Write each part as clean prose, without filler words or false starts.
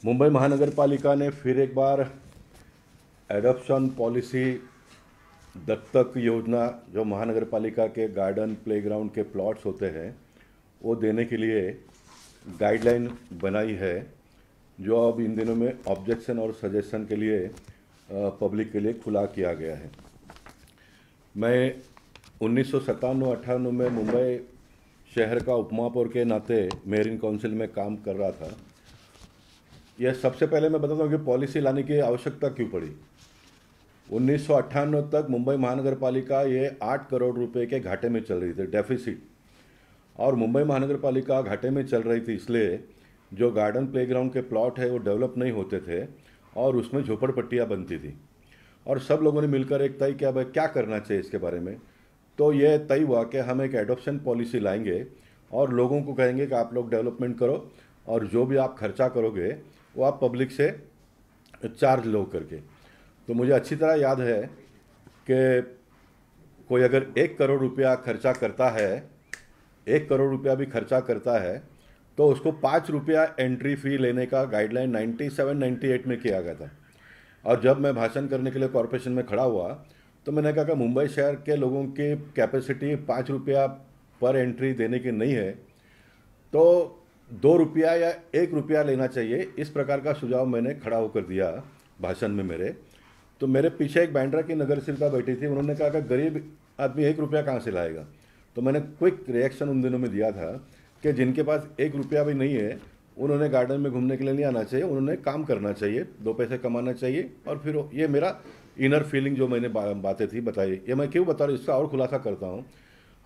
मुंबई महानगर पालिका ने फिर एक बार एडॉप्शन पॉलिसी दत्तक योजना जो महानगर पालिका के गार्डन प्लेग्राउंड के प्लॉट्स होते हैं वो देने के लिए गाइडलाइन बनाई है, जो अब इन दिनों में ऑब्जेक्शन और सजेशन के लिए पब्लिक के लिए खुला किया गया है। मैं 1997-98 में मुंबई शहर का उपमहापौर के नाते मेयरिंग काउंसिल में काम कर रहा था। यह सबसे पहले मैं बताता हूँ कि पॉलिसी लाने की आवश्यकता क्यों पड़ी। 1998 तक मुंबई महानगर पालिका ये 8 करोड़ रुपए के घाटे में चल रही थी, डेफिसिट। और मुंबई महानगर पालिका घाटे में चल रही थी इसलिए जो गार्डन प्लेग्राउंड के प्लॉट है वो डेवलप नहीं होते थे और उसमें झोपड़पट्टियाँ बनती थी। और सब लोगों ने मिलकर एक तय किया भाई क्या करना चाहिए इसके बारे में। तो ये तय हुआ कि हम एक एडॉप्शन पॉलिसी लाएंगे और लोगों को कहेंगे कि आप लोग डेवलपमेंट करो और जो भी आप खर्चा करोगे वो आप पब्लिक से चार्ज लो करके। तो मुझे अच्छी तरह याद है कि कोई अगर 1 करोड़ रुपया खर्चा करता है, 1 करोड़ रुपया भी खर्चा करता है तो उसको 5 रुपया एंट्री फी लेने का गाइडलाइन 97-98 में किया गया था। और जब मैं भाषण करने के लिए कॉरपोरेशन में खड़ा हुआ तो मैंने कहा कि मुंबई शहर के लोगों की कैपेसिटी 5 रुपया पर एंट्री देने की नहीं है, तो 2 रुपया या 1 रुपया लेना चाहिए। इस प्रकार का सुझाव मैंने खड़ा होकर दिया भाषण में मेरे। तो मेरे पीछे एक बैंड्रा की नगर सेविका बैठी थी, उन्होंने कहा कि गरीब आदमी 1 रुपया कहाँ से लाएगा। तो मैंने क्विक रिएक्शन उन दिनों में दिया था कि जिनके पास 1 रुपया भी नहीं है उन्होंने गार्डन में घूमने के लिए नहीं आना चाहिए, उन्होंने काम करना चाहिए, 2 पैसे कमाना चाहिए। और फिर ये मेरा इनर फीलिंग जो मैंने बातें थी बताई। ये मैं क्यों बता रहा हूँ, इसका और खुलासा करता हूँ।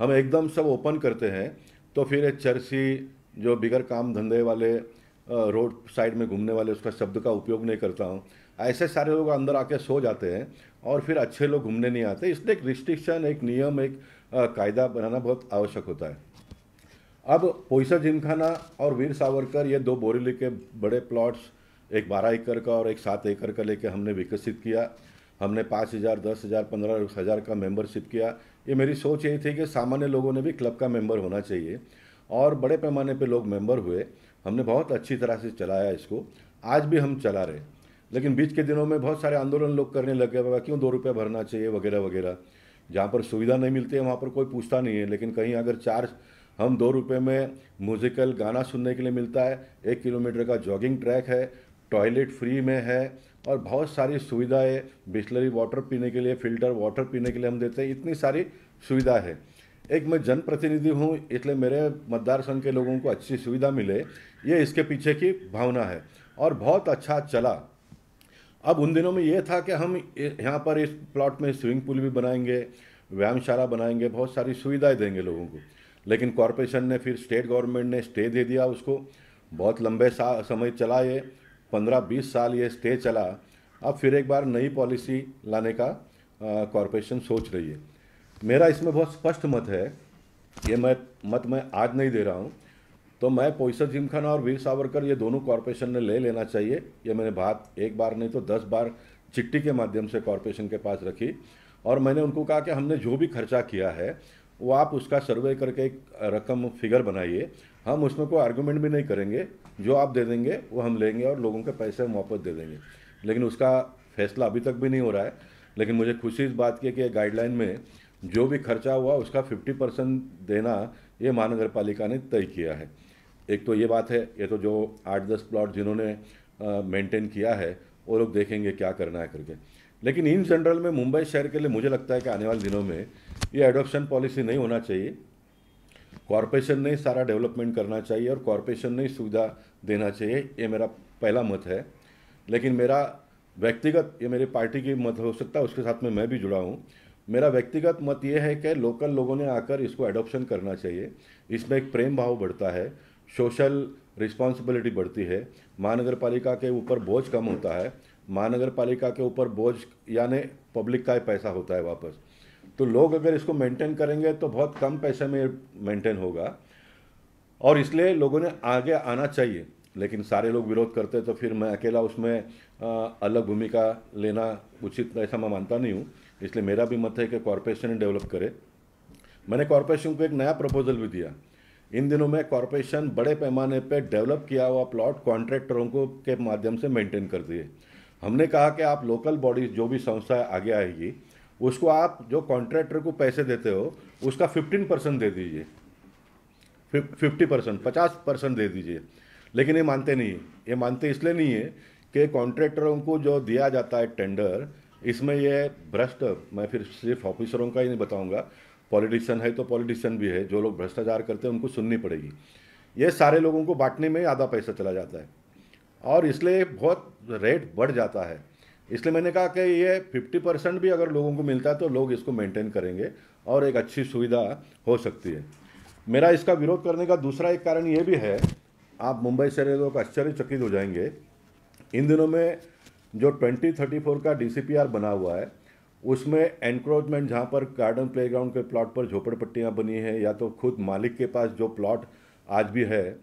हम एकदम सब ओपन करते हैं तो फिर एक चर्सी जो बिगर काम धंधे वाले रोड साइड में घूमने वाले उसका शब्द का उपयोग नहीं करता हूँ। ऐसे सारे लोग अंदर आके सो जाते हैं और फिर अच्छे लोग घूमने नहीं आते। इसलिए एक रिस्ट्रिक्शन, एक नियम, एक कायदा बनाना बहुत आवश्यक होता है। अब पोईसर जिमखाना और वीर सावरकर ये 2 बोरीवली के बड़े प्लॉट्स, एक 12 एकड़ का और एक 7 एकड़ का लेके हमने विकसित किया। हमने 5,000, 10,000, 15,000 का मेंबरशिप किया। ये मेरी सोच यही थी कि सामान्य लोगों ने भी क्लब का मेंबर होना चाहिए और बड़े पैमाने पे लोग मेंबर हुए। हमने बहुत अच्छी तरह से चलाया इसको, आज भी हम चला रहे। लेकिन बीच के दिनों में बहुत सारे आंदोलन लोग करने लगे, बाबा क्यों 2 रुपये भरना चाहिए वगैरह वगैरह। जहाँ पर सुविधा नहीं मिलती है वहाँ पर कोई पूछता नहीं है, लेकिन कहीं अगर चार्ज हम 2 रुपये में म्यूजिकल गाना सुनने के लिए मिलता है, 1 किलोमीटर का जॉगिंग ट्रैक है, टॉयलेट फ्री में है और बहुत सारी सुविधाएं, बिस्लरी वाटर पीने के लिए, फिल्टर वाटर पीने के लिए हम देते हैं, इतनी सारी सुविधा है। एक मैं जनप्रतिनिधि हूँ इसलिए मेरे मतदार संघ के लोगों को अच्छी सुविधा मिले, ये इसके पीछे की भावना है और बहुत अच्छा चला। अब उन दिनों में ये था कि हम यहाँ पर इस प्लॉट में स्विमिंग पूल भी बनाएंगे, व्यायामशाला बनाएंगे, बहुत सारी सुविधाएं देंगे लोगों को। लेकिन कॉरपोरेशन ने, फिर स्टेट गवर्नमेंट ने स्टे दे दिया उसको। बहुत लंबे समय चला ये, 15-20 साल ये स्टे चला। अब फिर एक बार नई पॉलिसी लाने का कॉरपोरेशन सोच रही है। मेरा इसमें बहुत स्पष्ट मत है, ये मैं आज नहीं दे रहा हूँ। तो मैं पोईसर जिमखाना और वीर सावरकर ये दोनों कॉरपोरेशन ने ले लेना चाहिए। ये मैंने बात एक बार नहीं तो 10 बार चिट्ठी के माध्यम से कॉरपोरेशन के पास रखी और मैंने उनको कहा कि हमने जो भी खर्चा किया है वो आप उसका सर्वे करके एक रकम फिगर बनाइए, हम उसमें कोई आर्गूमेंट भी नहीं करेंगे, जो आप दे देंगे वो हम लेंगे और लोगों के पैसे हम वापस दे देंगे। लेकिन उसका फैसला अभी तक भी नहीं हो रहा है। लेकिन मुझे खुशी इस बात की कि गाइडलाइन में जो भी खर्चा हुआ उसका 50% देना ये महानगर पालिका ने तय किया है। एक तो ये बात है, ये तो जो 8-10 प्लॉट जिन्होंने मेंटेन किया है वो लोग देखेंगे क्या करना है करके। लेकिन इन जनरल में मुंबई शहर के लिए मुझे लगता है कि आने वाले दिनों में ये एडॉप्शन पॉलिसी नहीं होना चाहिए। कॉरपोरेशन ने सारा डेवलपमेंट करना चाहिए और कॉरपोरेशन ने सुविधा देना चाहिए, ये मेरा पहला मत है। लेकिन मेरा व्यक्तिगत, ये मेरी पार्टी की मत हो सकता है, उसके साथ में मैं भी जुड़ा हूँ। मेरा व्यक्तिगत मत ये है कि लोकल लोगों ने आकर इसको एडॉप्शन करना चाहिए। इसमें एक प्रेम भाव बढ़ता है, सोशल रिस्पॉन्सिबिलिटी बढ़ती है, महानगर पालिका के ऊपर बोझ कम होता है। महानगर पालिका के ऊपर बोझ यानी पब्लिक का ही पैसा होता है वापस। तो लोग अगर इसको मेंटेन करेंगे तो बहुत कम पैसे में मेंटेन होगा और इसलिए लोगों ने आगे आना चाहिए। लेकिन सारे लोग विरोध करते तो फिर मैं अकेला उसमें अलग भूमिका लेना उचित ऐसा मैं मानता नहीं हूँ। इसलिए मेरा भी मत है कि कॉरपोरेशन डेवलप करे। मैंने कॉरपोरेशन को एक नया प्रपोजल भी दिया इन दिनों में कॉरपोरेशन बड़े पैमाने पे डेवलप किया हुआ प्लॉट कॉन्ट्रैक्टरों को के माध्यम से मेंटेन कर दिए। हमने कहा कि आप लोकल बॉडीज जो भी संस्था आगे आएगी उसको आप जो कॉन्ट्रैक्टर को पैसे देते हो उसका 15% दे दीजिए, 50%, 50% दे दीजिए। लेकिन ये मानते नहीं, ये मानते इसलिए नहीं है कि कॉन्ट्रैक्टरों को जो दिया जाता है टेंडर, इसमें ये भ्रष्ट, मैं फिर सिर्फ ऑफिसरों का ही नहीं बताऊंगा, पॉलिटिशियन है तो पॉलिटिशियन भी है, जो लोग भ्रष्टाचार करते हैं उनको सुननी पड़ेगी। ये सारे लोगों को बांटने में आधा पैसा चला जाता है और इसलिए बहुत रेट बढ़ जाता है। इसलिए मैंने कहा कि ये 50% भी अगर लोगों को मिलता है तो लोग इसको मेंटेन करेंगे और एक अच्छी सुविधा हो सकती है। मेरा इसका विरोध करने का दूसरा एक कारण ये भी है, आप मुंबई शहर लोग आश्चर्यचकित हो जाएंगे, इन दिनों में जो 2034 का DCPR बना हुआ है उसमें एनक्रोचमेंट, जहाँ पर गार्डन प्लेग्राउंड के प्लॉट पर झोपड़पट्टियाँ बनी है या तो खुद मालिक के पास जो प्लॉट आज भी है,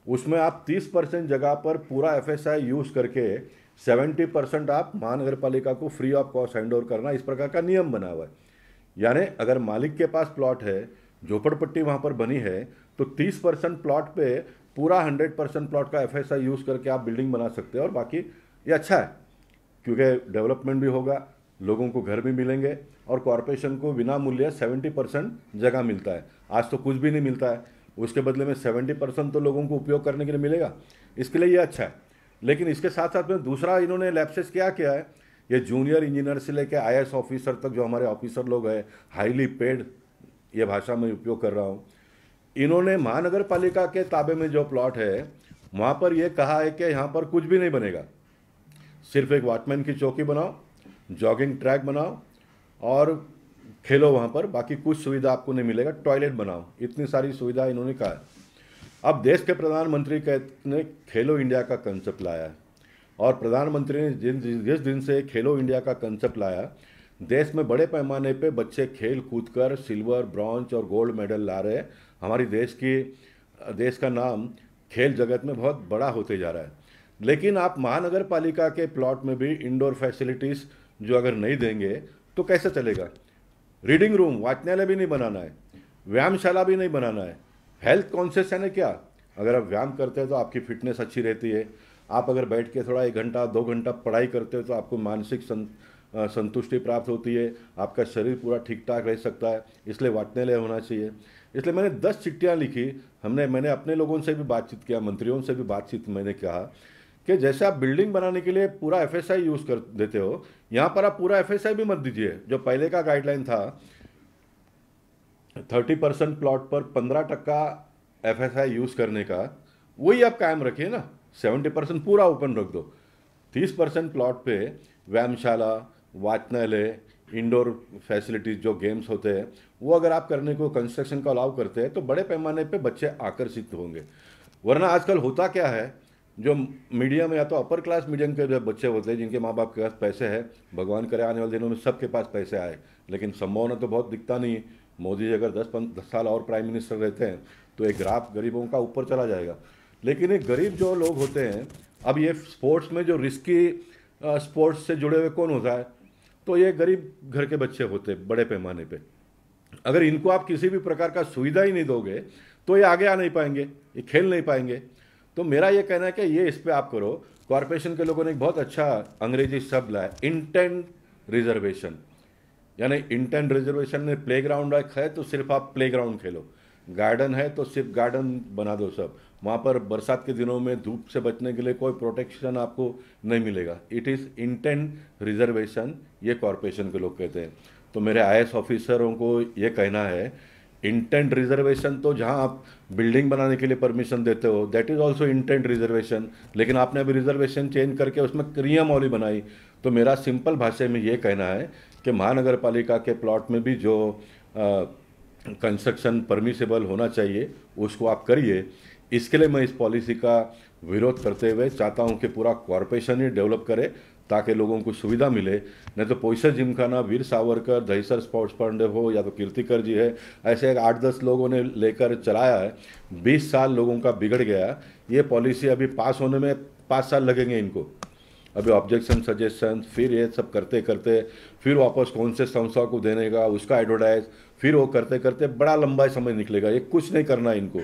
उसमें आप 30% जगह पर पूरा FSI यूज़ करके 70% आप महानगर पालिका को free of cost hand over करना, इस प्रकार का नियम बना हुआ है। यानी अगर मालिक के पास प्लॉट है, झोपड़पट्टी वहाँ पर बनी है, तो 30% प्लॉट पे पूरा 100% प्लॉट का FSI यूज़ करके आप बिल्डिंग बना सकते हैं। और बाकी ये अच्छा है क्योंकि डेवलपमेंट भी होगा, लोगों को घर भी मिलेंगे और कॉरपोरेशन को बिना मूल्य 70% जगह मिलता है। आज तो कुछ भी नहीं मिलता है, उसके बदले में 70% तो लोगों को उपयोग करने के लिए मिलेगा, इसके लिए ये अच्छा है। लेकिन इसके साथ साथ में दूसरा इन्होंने लैप्सेस क्या किया है, ये जूनियर इंजीनियर से लेकर IAS ऑफिसर तक जो हमारे ऑफिसर लोग हैं, हाईली पेड, ये भाषा में उपयोग कर रहा हूँ, इन्होंने महानगर पालिका के ताबे में जो प्लॉट है वहाँ पर यह कहा है कि यहाँ पर कुछ भी नहीं बनेगा, सिर्फ एक वॉचमैन की चौकी बनाओ, जॉगिंग ट्रैक बनाओ और खेलो वहाँ पर, बाकी कुछ सुविधा आपको नहीं मिलेगा, टॉयलेट बनाओ, इतनी सारी सुविधा इन्होंने कहा है। अब देश के प्रधानमंत्री ने खेलो इंडिया का कंसेप्ट लाया है और प्रधानमंत्री ने जिस दिन से खेलो इंडिया का कंसेप्ट लाया, देश में बड़े पैमाने पे बच्चे खेल कूद कर सिल्वर, ब्रॉन्ज और गोल्ड मेडल ला रहे हैं। हमारी देश का नाम खेल जगत में बहुत बड़ा होते जा रहा है। लेकिन आप महानगर पालिका के प्लॉट में भी इंडोर फैसिलिटीज़ जो अगर नहीं देंगे तो कैसे चलेगा। रीडिंग रूम, वाचनालय भी नहीं बनाना है, व्यायामशाला भी नहीं बनाना है, हेल्थ कॉन्शियस है क्या, अगर आप व्यायाम करते हैं तो आपकी फिटनेस अच्छी रहती है, आप अगर बैठ के थोड़ा 1 घंटा 2 घंटा पढ़ाई करते हो तो आपको मानसिक संतुष्टि प्राप्त होती है, आपका शरीर पूरा ठीक ठाक रह सकता है, इसलिए वाचनालय होना चाहिए। इसलिए मैंने 10 चिट्ठियाँ लिखी, मैंने अपने लोगों से भी बातचीत किया, मंत्रियों से भी बातचीत, मैंने कहा कि जैसे आप बिल्डिंग बनाने के लिए पूरा FSI यूज़ कर देते हो, यहाँ पर आप पूरा FSI भी मत दीजिए। जो पहले का गाइडलाइन था 30% प्लॉट पर 15% FSI यूज़ करने का, वही आप कायम रखिए ना, 70% पूरा ओपन रख दो। 30% प्लॉट पे व्यायामशाला, वाचनालय, इंडोर फैसिलिटीज़ जो गेम्स होते हैं वो अगर आप करने को कंस्ट्रक्शन का अलाउ करते हैं तो बड़े पैमाने पे बच्चे आकर्षित होंगे। वरना आजकल होता क्या है, जो मीडियम या तो अपर क्लास मीडियम के जो बच्चे होते हैं जिनके माँ बाप के पास पैसे है, भगवान करे आने वाले दिनों में सबके पास पैसे आए, लेकिन संभावना तो बहुत दिखता नहीं है। मोदी जी अगर 10 साल और प्राइम मिनिस्टर रहते हैं तो एक ग्राफ गरीबों का ऊपर चला जाएगा। लेकिन ये गरीब जो लोग होते हैं, अब ये स्पोर्ट्स में जो रिस्की स्पोर्ट्स से जुड़े हुए कौन होता है, तो ये गरीब घर के बच्चे होते हैं बड़े पैमाने पे। अगर इनको आप किसी भी प्रकार का सुविधा ही नहीं दोगे तो ये आगे आ नहीं पाएंगे, ये खेल नहीं पाएंगे। तो मेरा ये कहना है कि ये इस पे आप करो। कॉरपोरेशन के लोगों ने एक बहुत अच्छा अंग्रेजी शब्द लाया, इंटेंट रिजर्वेशन। यानी इंटेंट रिजर्वेशन में प्लेग्राउंड है तो सिर्फ आप प्लेग्राउंड खेलो, गार्डन है तो सिर्फ गार्डन बना दो सब, वहाँ पर बरसात के दिनों में धूप से बचने के लिए कोई प्रोटेक्शन आपको नहीं मिलेगा। इट इज़ इंटेंट रिजर्वेशन, ये कॉरपोरेशन के लोग कहते हैं। तो मेरे IAS ऑफिसरों को ये कहना है, इंटेंट रिजर्वेशन तो जहां आप बिल्डिंग बनाने के लिए परमिशन देते हो, that is also intent reservation, लेकिन आपने अभी रिजर्वेशन चेंज करके उसमें क्रियामौली बनाई। तो मेरा सिंपल भाषा में ये कहना है कि महानगर पालिका के प्लॉट में भी जो कंस्ट्रक्शन परमिसेबल होना चाहिए उसको आप करिए। इसके लिए मैं इस पॉलिसी का विरोध करते हुए चाहता हूँ कि पूरा कॉरपोरेशन ही डेवलप करे ताकि लोगों को सुविधा मिले। नहीं तो पोईसर जिमखाना, वीर सावरकर, दहीसर स्पोर्ट्स पांडे हो या तो कीर्तिकर जी है, ऐसे 8-10 लोगों ने लेकर चलाया है, 20 साल लोगों का बिगड़ गया। ये पॉलिसी अभी पास होने में 5 साल लगेंगे इनको, अभी ऑब्जेक्शन सजेशन, फिर ये सब करते करते फिर वापस कौन से संस्था को देने का, उसका एडवर्टाइज, फिर वो करते करते बड़ा लंबा समय निकलेगा। ये कुछ नहीं करना इनको।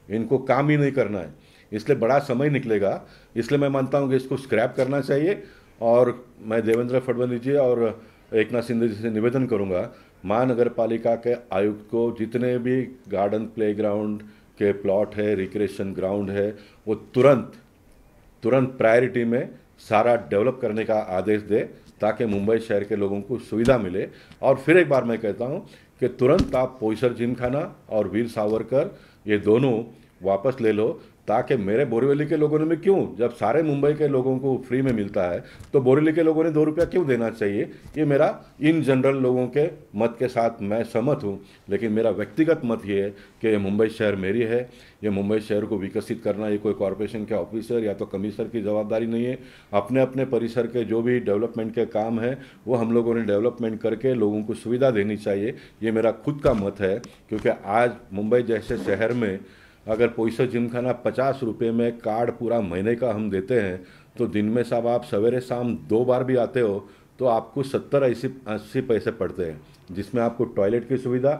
इनको काम ही नहीं करना है, इसलिए बड़ा समय निकलेगा। इसलिए मैं मानता हूँ कि इसको स्क्रैप करना चाहिए। और मैं देवेंद्र फडणवीस जी और एकनाथ शिंदे जी से निवेदन करूँगा, महानगर पालिका के आयुक्त को जितने भी गार्डन प्लेग्राउंड के प्लॉट है, रिक्रिएशन ग्राउंड है, वो तुरंत प्रायोरिटी में सारा डेवलप करने का आदेश दे, ताकि मुंबई शहर के लोगों को सुविधा मिले। और फिर एक बार मैं कहता हूं कि तुरंत आप पोईसर जिमखाना और वीर सावरकर ये दोनों वापस ले लो, ताकि मेरे बोरीवली के लोगों ने भी क्यों, जब सारे मुंबई के लोगों को फ्री में मिलता है तो बोरीवली के लोगों ने 2 रुपया क्यों देना चाहिए। ये मेरा इन जनरल लोगों के मत के साथ मैं सहमत हूँ, लेकिन मेरा व्यक्तिगत मत ये है कि ये मुंबई शहर मेरी है। ये मुंबई शहर को विकसित करना ये कोई कॉरपोरेशन के ऑफिसर या तो कमिश्नर की जवाबदारी नहीं है। अपने अपने परिसर के जो भी डेवलपमेंट के काम है वो हम लोगों ने डेवलपमेंट करके लोगों को सुविधा देनी चाहिए। ये मेरा खुद का मत है, क्योंकि आज मुंबई जैसे शहर में अगर पोईसर जिमखाना 50 रुपये में कार्ड पूरा महीने का हम देते हैं, तो दिन में साहब आप सवेरे शाम 2 बार भी आते हो तो आपको 70-80 पैसे पड़ते हैं, जिसमें आपको टॉयलेट की सुविधा,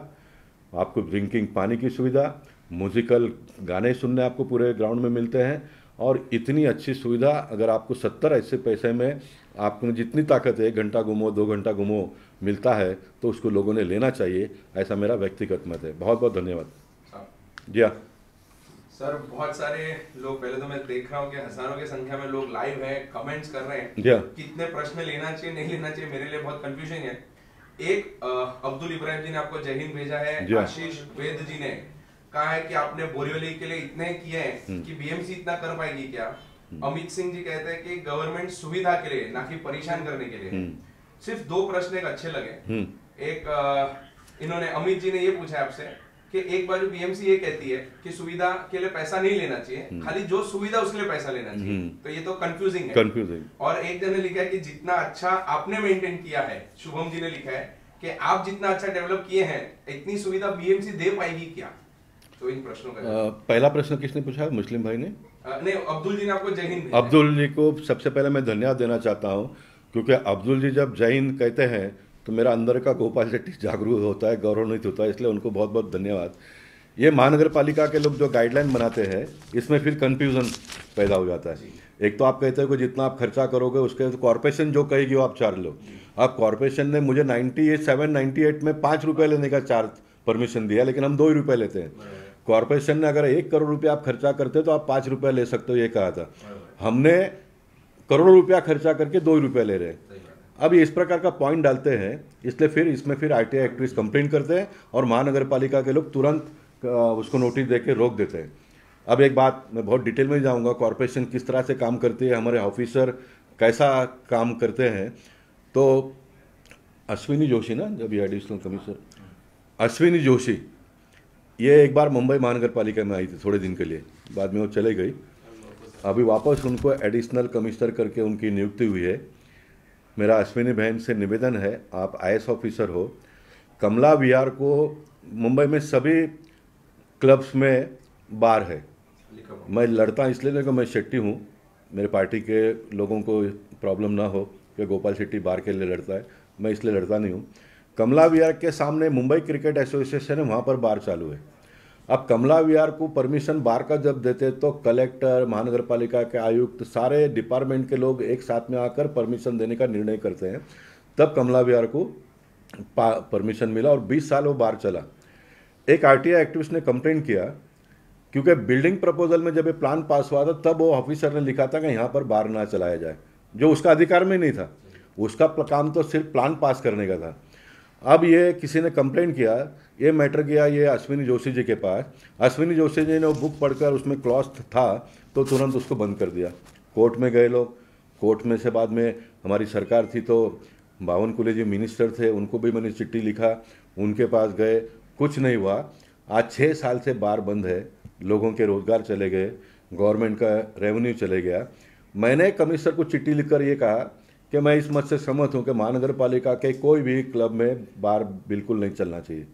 आपको ड्रिंकिंग पानी की सुविधा, म्यूजिकल गाने सुनने आपको पूरे ग्राउंड में मिलते हैं। और इतनी अच्छी सुविधा अगर आपको 70-80 पैसे में आपको जितनी ताकत है 1 घंटा घूमो 2 घंटा घूमो मिलता है, तो उसको लोगों ने लेना चाहिए। ऐसा मेरा व्यक्तिगत मत है। बहुत बहुत धन्यवाद। जी हाँ सर, बहुत सारे लोग, पहले तो मैं देख रहा हूँ कि हजारों की संख्या में लोग लाइव हैं, कमेंट्स कर रहे हैं कितने प्रश्न लेना चाहिए नहीं लेना चाहिए, मेरे लिए बहुत कंफ्यूजन है। एक अब्दुल इब्राहिम जी ने आपको जय हिंद भेजा है। आशीष वेद जी ने कहा है कि आपने बोरीवली के लिए इतने किए हैं कि बीएमसी इतना कर पाएगी क्या। अमित सिंह जी कहते हैं कि गवर्नमेंट सुविधा के लिए, ना कि परेशान करने के लिए। सिर्फ 2 प्रश्न एक अच्छे लगे। एक इन्होंने अमित जी ने ये पूछा आपसे कि एक बार बीएमसी ये कहती है कि सुविधा के लिए पैसा नहीं लेना चाहिए, खाली जो सुविधा उसके लिए पैसा लेना चाहिए, तो ये तो कंफ्यूजिंग है। और एक जन ने लिखा है कि जितना अच्छा आपने मेंटेन किया है, शुभम जी ने लिखा है कि आप जितना अच्छा डेवलप किए हैं, इतनी सुविधा बीएमसी दे पाएगी क्या। तो इन प्रश्नों का पहला प्रश्न किसने पूछा? मुस्लिम भाई ने? नहीं, अब्दुल जी ने आपको जय हिंद। अब्दुल जी को सबसे पहले मैं धन्यवाद देना चाहता हूँ, क्योंकि अब्दुल जी जब जय हिंद कहते हैं तो मेरा अंदर का गोपाल शेट्टी जागरूक होता है, गौरवान्वित होता है, इसलिए उनको बहुत बहुत धन्यवाद। ये महानगर पालिका के लोग जो गाइडलाइन बनाते हैं, इसमें फिर कन्फ्यूज़न पैदा हो जाता है। एक तो आप कहते हो कि जितना आप खर्चा करोगे उसके, तो कॉर्पोरेशन जो कहेगी वो आप चार्ज लो। अब कॉर्पोरेशन ने मुझे 98 में 5 रुपये लेने का चार्ज परमिशन दिया, लेकिन हम 2 ही रुपये लेते हैं। कॉर्पोरेशन ने अगर 1 करोड़ रुपया आप खर्चा करते तो आप 5 रुपये ले सकते हो, ये कहा था। हमने करोड़ों रुपया खर्चा करके 2 रुपये ले रहे हैं। अब ये इस प्रकार का पॉइंट डालते हैं, इसलिए फिर इसमें फिर आरटीआई एक्टिविस्ट कंप्लेंट करते हैं और महानगर पालिका के लोग तुरंत उसको नोटिस देके रोक देते हैं। अब एक बात मैं बहुत डिटेल में जाऊंगा, कॉर्पोरेशन किस तरह से काम करती है, हमारे ऑफिसर कैसा काम करते हैं। तो अश्विनी जोशी ना, जब ये एडिशनल कमिश्नर अश्विनी जोशी, ये एक बार मुंबई महानगर पालिका में आई थी थोड़े दिन के लिए, बाद में वो चले गई। अभी वापस उनको एडिशनल कमिश्नर करके उनकी नियुक्ति हुई है। मेरा अश्विनी बहन से निवेदन है, आप आईएएस ऑफिसर हो, कमला विहार को मुंबई में सभी क्लब्स में बार है। मैं लड़ता इसलिए नहीं कि मैं शेट्टी हूँ, मेरे पार्टी के लोगों को प्रॉब्लम ना हो कि गोपाल शेट्टी बार के लिए लड़ता है, मैं इसलिए लड़ता नहीं हूँ। कमला विहार के सामने मुंबई क्रिकेट एसोसिएशन है, वहाँ पर बार चालू है। अब कमला विहार को परमिशन बार का जब देते तो कलेक्टर, महानगर पालिका के आयुक्त, सारे डिपार्टमेंट के लोग एक साथ में आकर परमिशन देने का निर्णय करते हैं, तब कमला विहार को परमिशन मिला और 20 साल वो बार चला। एक आरटीआई एक्टिविस्ट ने कंप्लेंट किया, क्योंकि बिल्डिंग प्रपोजल में जब ये प्लान पास हुआ था तब वो ऑफिसर ने लिखा था कि यहाँ पर बार ना चलाया जाए, जो उसका अधिकार में नहीं था। उसका काम तो सिर्फ प्लान पास करने का था। अब ये किसी ने कंप्लेंट किया, ये मैटर गया ये अश्विनी जोशी जी के पास। अश्विनी जोशी जी ने वो बुक पढ़कर उसमें क्लॉज था तो तुरंत उसको बंद कर दिया। कोर्ट में गए लोग, कोर्ट में से बाद में हमारी सरकार थी तो बावनकुले जी मिनिस्टर थे, उनको भी मैंने चिट्ठी लिखा, उनके पास गए, कुछ नहीं हुआ। आज 6 साल से बार बंद है, लोगों के रोजगार चले गए, गवर्नमेंट का रेवेन्यू चले गया। मैंने कमिश्नर को चिट्ठी लिखकर ये कहा कि मैं इस मत से सहमत हूँ कि महानगर पालिका के कोई भी क्लब में बार बिल्कुल नहीं चलना चाहिए।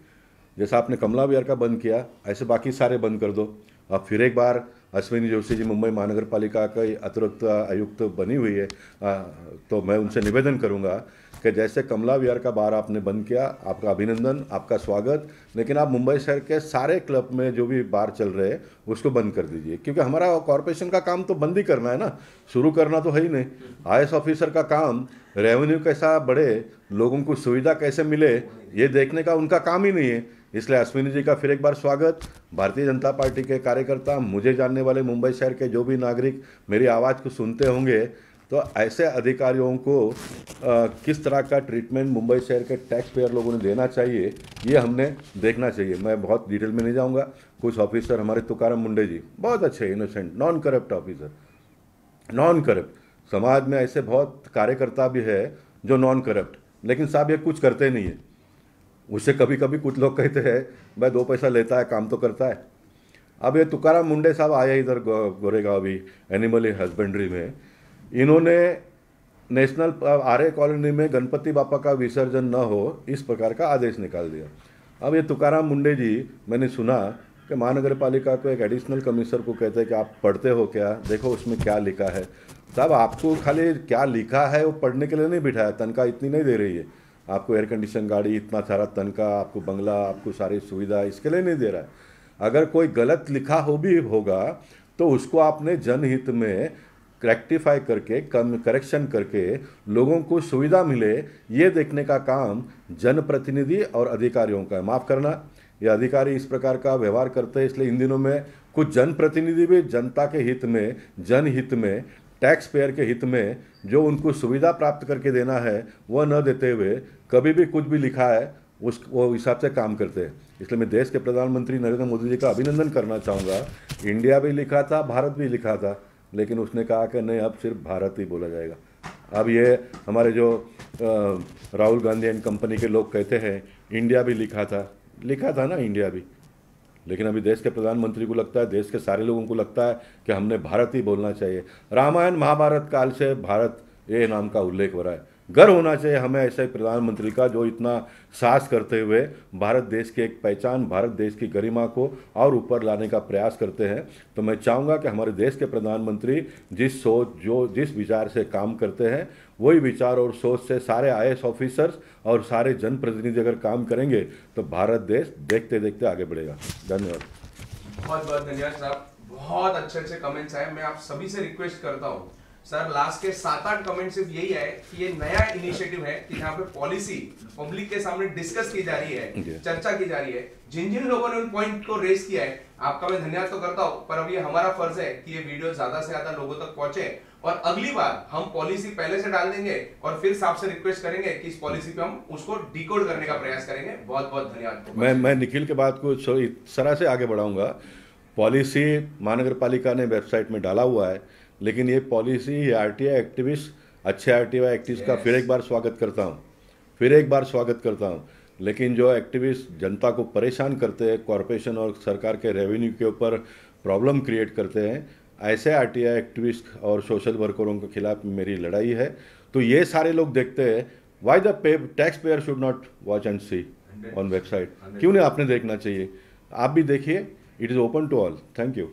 जैसा आपने कमला विहार का बंद किया, ऐसे बाकी सारे बंद कर दो। अब फिर एक बार अश्विनी जोशी जी मुंबई महानगर पालिका का अतिरिक्त आयुक्त बनी हुई है, तो मैं उनसे निवेदन करूंगा कि जैसे कमला विहार का बार आपने बंद किया, आपका अभिनंदन, आपका स्वागत, लेकिन आप मुंबई शहर के सारे क्लब में जो भी बार चल रहे हैं उसको बंद कर दीजिए, क्योंकि हमारा कॉरपोरेशन का काम तो बंद ही करना है ना, शुरू करना तो है ही नहीं। IAS ऑफिसर का काम रेवेन्यू कैसा बढ़े, लोगों को सुविधा कैसे मिले, ये देखने का उनका काम ही नहीं है। इसलिए अश्विनी जी का फिर एक बार स्वागत। भारतीय जनता पार्टी के कार्यकर्ता, मुझे जानने वाले मुंबई शहर के जो भी नागरिक मेरी आवाज़ को सुनते होंगे, तो ऐसे अधिकारियों को किस तरह का ट्रीटमेंट मुंबई शहर के टैक्स पेयर लोगों ने देना चाहिए, ये हमने देखना चाहिए। मैं बहुत डिटेल में नहीं जाऊंगा। कुछ ऑफिसर हमारे तुकाराम मुंडे जी बहुत अच्छे, innocent, non corrupt officer, non corrupt. समाज में ऐसे बहुत कार्यकर्ता भी है जो नॉन करप्ट, लेकिन साहब ये कुछ करते नहीं है। उससे कभी कभी कुछ लोग कहते हैं भाई 2 पैसा लेता है, काम तो करता है। अब ये तुकाराम मुंडे साहब आए इधर गोरेगांव भी एनिमल हस्बेंड्री में, इन्होंने नेशनल आर्य कॉलोनी में गणपति बापा का विसर्जन न हो इस प्रकार का आदेश निकाल दिया। अब ये तुकाराम मुंडे जी, मैंने सुना कि महानगर पालिका को एक एडिशनल कमिश्नर को कहते हैं कि आप पढ़ते हो क्या, देखो उसमें क्या लिखा है। साहब आपको खाली क्या लिखा है वो पढ़ने के लिए नहीं बिठाया, तनख्वाह इतनी नहीं दे रही है आपको, एयर कंडीशन गाड़ी, इतना सारा तनख्वाह, आपको बंगला, आपको सारी सुविधा इसके लिए नहीं दे रहा है। अगर कोई गलत लिखा हो भी होगा तो उसको आपने जनहित में रेक्टिफाई करके करेक्शन करके लोगों को सुविधा मिले, ये देखने का काम जनप्रतिनिधि और अधिकारियों का है। माफ़ करना, ये अधिकारी इस प्रकार का व्यवहार करते हैं, इसलिए इन दिनों में कुछ जनप्रतिनिधि भी जनता के हित में, जनहित में, टैक्स पेयर के हित में जो उनको सुविधा प्राप्त करके देना है वह न देते हुए कभी भी कुछ भी लिखा है वो हिसाब से काम करते हैं। इसलिए मैं देश के प्रधानमंत्री नरेंद्र मोदी जी का अभिनंदन करना चाहूँगा। इंडिया भी लिखा था, भारत भी लिखा था, लेकिन उसने कहा कि नहीं, अब सिर्फ भारत ही बोला जाएगा। अब ये हमारे जो राहुल गांधी एंड कंपनी के लोग कहते हैं इंडिया भी लिखा था ना इंडिया भी, लेकिन अभी देश के प्रधानमंत्री को लगता है, देश के सारे लोगों को लगता है कि हमने भारत ही बोलना चाहिए। रामायण महाभारत काल से भारत ये नाम का उल्लेख हो रहा है। गर्व होना चाहिए हमें ऐसे प्रधानमंत्री का जो इतना साहस करते हुए भारत देश की एक पहचान, भारत देश की गरिमा को और ऊपर लाने का प्रयास करते हैं। तो मैं चाहूँगा कि हमारे देश के प्रधानमंत्री जिस सोच, जिस विचार से काम करते हैं, वही विचार और सोच से सारे IAS ऑफिसर्स और सारे जनप्रतिनिधि अगर काम करेंगे तो भारत देश देखते देखते आगे बढ़ेगा। धन्यवाद। बहुत बहुत धन्यवाद साहब, बहुत अच्छे अच्छे कमेंट्स आए। मैं आप सभी से रिक्वेस्ट करता हूँ सर, लास्ट के 7-8 कमेंट सिर्फ यही है कि ये नया इनिशिएटिव है कि जहाँ पे पॉलिसी पब्लिक के सामने डिस्कस की जा रही है, चर्चा की जा रही है। जिन जिन लोगों ने उन पॉइंट को रेस किया है, आपका मैं धन्यवाद तो करता हूँ, पर अब ये हमारा फर्ज है कि ये वीडियो ज्यादा से ज्यादा लोगों तक पहुंचे और अगली बार हम पॉलिसी पहले से डाल देंगे और फिर आपसे रिक्वेस्ट करेंगे कि इस पॉलिसी पे हम उसको डिकोड करने का प्रयास करेंगे। बहुत बहुत धन्यवाद। मैं निखिल के बात को इस तरह से आगे बढ़ाऊंगा। पॉलिसी महानगर पालिका ने वेबसाइट में डाला हुआ है, लेकिन ये पॉलिसी, ये RTI एक्टिविस्ट, अच्छे RTI एक्टिविस्ट का फिर एक बार स्वागत करता हूँ, लेकिन जो एक्टिविस्ट जनता को परेशान करते हैं, कॉरपोरेशन और सरकार के रेवेन्यू के ऊपर प्रॉब्लम क्रिएट करते हैं, ऐसे RTI एक्टिविस्ट और सोशल वर्करों के खिलाफ मेरी लड़ाई है। तो ये सारे लोग देखते हैं, why the tax payer should not watch and see on website, क्यों नहीं आपने देखना चाहिए? आप भी देखिए, it is open to all. Thank you.